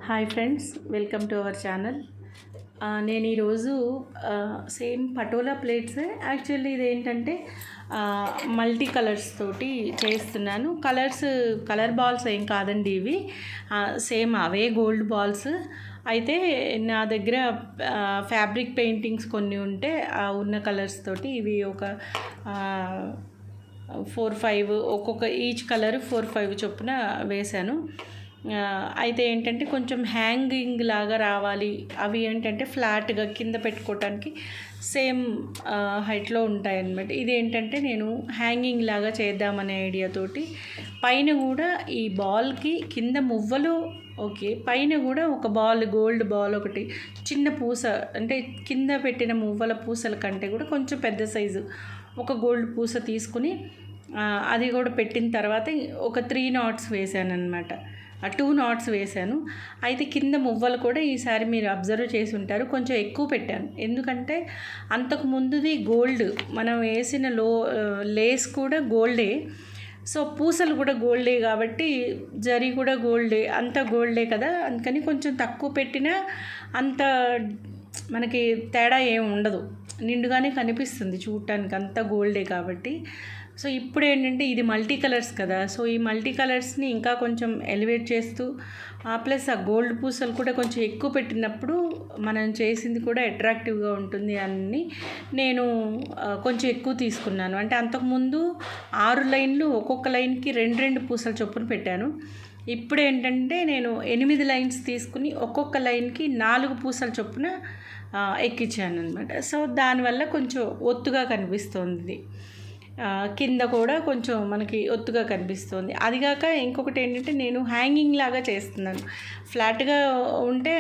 Hi friends, welcome to our channel. నేను ఈరోజు same patola plates. Actually ఇదేంటంటే మల్టీ కలర్స్ తోటి చేస్తున్నాను. కలర్ బాల్స్ ఏం కాదండి ఇవి, సేమ్ అవే గోల్డ్ బాల్స్. అయితే నా దగ్గర ఫ్యాబ్రిక్ పెయింటింగ్స్ కొన్ని ఉంటే ఉన్న కలర్స్ తోటి ఇవి ఒక 4-5 ఒక్కొక్క ఈచ్ కలర్ 4-5 చొప్పున వేశాను. అయితే ఏంటంటే కొంచెం హ్యాంగింగ్ లాగా రావాలి. అవి ఏంటంటే ఫ్లాట్గా కింద పెట్టుకోవటానికి సేమ్ హైట్లో ఉంటాయన్నమాట. ఇది ఏంటంటే నేను హ్యాంగింగ్ లాగా చేద్దామనే ఐడియాతోటి పైన కూడా ఈ బాల్కి కింద మువ్వలు ఓకే, పైన కూడా ఒక బాల్, గోల్డ్ బాల్ ఒకటి చిన్న పూస, అంటే కింద పెట్టిన మువ్వల పూసల కంటే కూడా కొంచెం పెద్ద సైజు ఒక గోల్డ్ పూస తీసుకుని అది కూడా పెట్టిన తర్వాత ఒక 3 knots వేసాను అనమాట. 2 knots వేశాను. అయితే కింద మువ్వలు కూడా ఈసారి మీరు అబ్జర్వ్ చేసి ఉంటారు, కొంచెం ఎక్కువ పెట్టాను. ఎందుకంటే అంతకు ముందుది గోల్డ్, మనం వేసిన లేస్ కూడా గోల్డే, సో పూసలు కూడా గోల్డే కాబట్టి జరీ కూడా గోల్డే, అంత గోల్డే కదా. అందుకని కొంచెం తక్కువ పెట్టినా అంత మనకి తేడా ఏమి ఉండదు, నిండుగానే కనిపిస్తుంది చూడటానికి, అంత గోల్డే కాబట్టి. సో ఇప్పుడు ఏంటంటే ఇది మల్టీ కలర్స్ కదా, సో ఈ మల్టీ కలర్స్ని ఇంకా కొంచెం ఎలివేట్ చేస్తూ ప్లస్ ఆ గోల్డ్ పూసలు కూడా కొంచెం ఎక్కువ పెట్టినప్పుడు మనం చేసింది కూడా అట్రాక్టివ్గా ఉంటుంది అని నేను కొంచెం ఎక్కువ తీసుకున్నాను. అంటే అంతకుముందు 6 లైన్లు, ఒక్కొక్క లైన్కి 2 పూసల చొప్పున పెట్టాను. ఇప్పుడు ఏంటంటే నేను 8 లైన్స్ తీసుకుని ఒక్కొక్క లైన్కి 4 పూసల చొప్పున ఎక్కించాను అనమాట. సో దానివల్ల కొంచెం ఒత్తుగా కనిపిస్తుంది, కింద కూడా కొంచెం మనకి ఒత్తుగా కనిపిస్తుంది. అదిగాక ఇంకొకటి ఏంటంటే నేను హ్యాంగింగ్ లాగా చేస్తున్నాను. ఫ్లాట్గా ఉంటే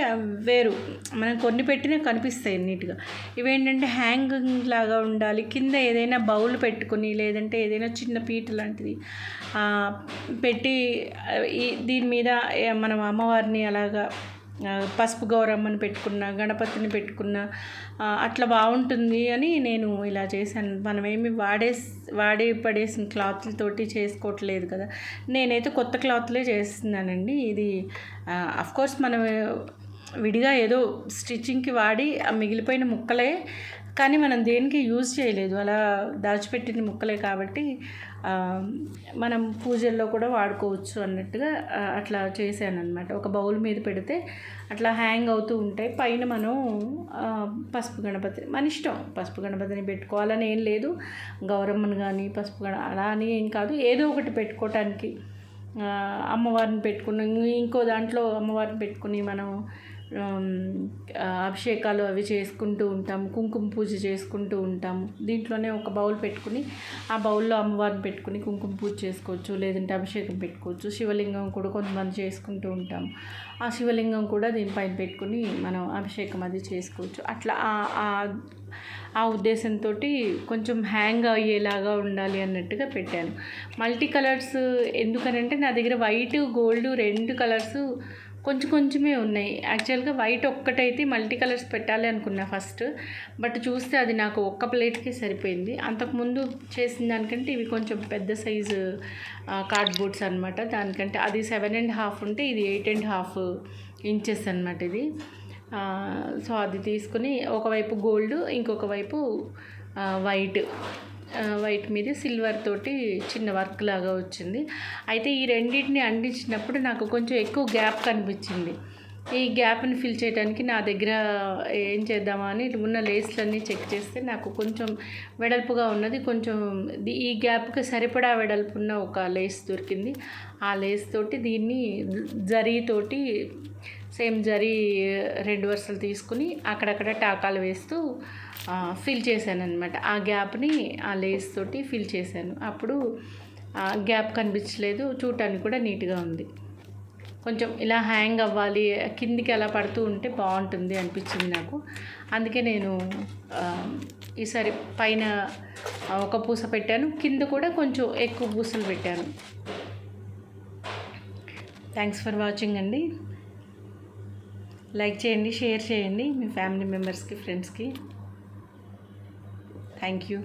వేరు, మనం కొన్ని పెట్టినా కనిపిస్తాయి నీట్గా. ఇవేంటంటే హ్యాంగింగ్ లాగా ఉండాలి. కింద ఏదైనా బౌల్ పెట్టుకుని, లేదంటే ఏదైనా చిన్న పీట లాంటిది పెట్టి దీని మీద మనం అమ్మవారిని అలాగా పసుపు గౌరమ్మని పెట్టుకున్న, గణపతిని పెట్టుకున్న అట్లా బాగుంటుంది అని నేను ఇలా చేశాను. మనమేమి వాడి పడేసిన క్లాత్లతోటి చేసుకోవట్లేదు కదా, నేనైతే కొత్త క్లాత్లే చేస్తున్నానండి. ఇది అఫ్కోర్స్ మనం విడిగా ఏదో స్టిచ్చింగ్కి వాడి మిగిలిపోయిన ముక్కలే, కానీ మనం దేనికి యూజ్ చేయలేదు, అలా దాచిపెట్టిన ముక్కలే కాబట్టి మనం పూజల్లో కూడా వాడుకోవచ్చు అన్నట్టుగా అట్లా చేశాను అనమాట. ఒక బౌల్ మీద పెడితే అట్లా హ్యాంగ్ అవుతూ ఉంటాయి. పైన మనం పసుపు గణపతి, మన ఇష్టం, పసుపు గణపతిని పెట్టుకోవాలని ఏం లేదు, గౌరమ్మను కానీ పసుపు అలా అని ఏం కాదు, ఏదో ఒకటి పెట్టుకోవటానికి అమ్మవారిని పెట్టుకుని ఇంకో దాంట్లో అమ్మవారిని పెట్టుకుని మనం అభిషేకాలు అవి చేసుకుంటూ ఉంటాము, కుంకుమ పూజ చేసుకుంటూ ఉంటాము. దీంట్లోనే ఒక బౌల్ పెట్టుకుని ఆ బౌల్లో అమ్మవారిని పెట్టుకుని కుంకుమ పూజ చేసుకోవచ్చు, లేదంటే అభిషేకం పెట్టుకోవచ్చు. శివలింగం కూడా కొంతమంది చేసుకుంటూ ఉంటాము, ఆ శివలింగం కూడా దీనిపైన పెట్టుకుని మనం అభిషేకం అది చేసుకోవచ్చు. అట్లా ఆ ఉద్దేశంతో కొంచెం హ్యాంగ్ అయ్యేలాగా ఉండాలి అన్నట్టుగా పెట్టాను. మల్టీ కలర్స్ ఎందుకనంటే నా దగ్గర వైట్, గోల్డ్ 2 కలర్స్ కొంచెమే ఉన్నాయి. యాక్చువల్గా వైట్ ఒక్కటైతే మల్టీ కలర్స్ పెట్టాలి అనుకున్నా ఫస్ట్, బట్ చూస్తే అది నాకు ఒక్క ప్లేట్కి సరిపోయింది. అంతకుముందు చేసిన దానికంటే ఇవి కొంచెం పెద్ద సైజు కార్డ్బోర్డ్స్ అనమాట. దానికంటే అది 7.5 ఉంటే ఇది 8.5 ఇంచెస్ అనమాట ఇది. సో అది తీసుకుని ఒకవైపు గోల్డ్, ఇంకొక వైపు వైట్ మీద సిల్వర్ తోటి చిన్న వర్క్ లాగా వచ్చింది. అయితే ఈ రెండింటిని అంటించినప్పుడు నాకు కొంచెం ఎక్కువ గ్యాప్ కనిపించింది. ఈ గ్యాప్ని ఫిల్ చేయడానికి నా దగ్గర ఏం చేద్దామా అని ఉన్న లేస్లన్నీ చెక్ చేస్తే నాకు కొంచెం వెడల్పుగా ఉన్నది, కొంచెం ఈ గ్యాప్కి సరిపడా వెడల్పున్న ఒక లేస్ దొరికింది. ఆ లేస్ తోటి దీన్ని జరీతోటి సేమ్ జరీ 2 వరుసలు తీసుకుని అక్కడక్కడ టాకాలు వేస్తూ ఫిల్ చేశాను అనమాట. ఆ గ్యాప్ని ఆ లేస్ తోటి ఫిల్ చేశాను. అప్పుడు గ్యాప్ కనిపించలేదు, చూడటానికి కూడా నీట్గా ఉంది. కొంచెం ఇలా హ్యాంగ్ అవ్వాలి, కిందికి అలా పడుతూ ఉంటే బాగుంటుంది అనిపించింది నాకు. అందుకే నేను ఈసారి పైన ఒక పూస పెట్టాను, కింద కూడా కొంచెం ఎక్కువ పూసలు పెట్టాను. థ్యాంక్స్ ఫర్ వాచింగ్ అండి. లైక్ చేయండి, షేర్ చేయండి మీ ఫ్యామిలీ మెంబర్స్కి, ఫ్రెండ్స్కి. Thank you.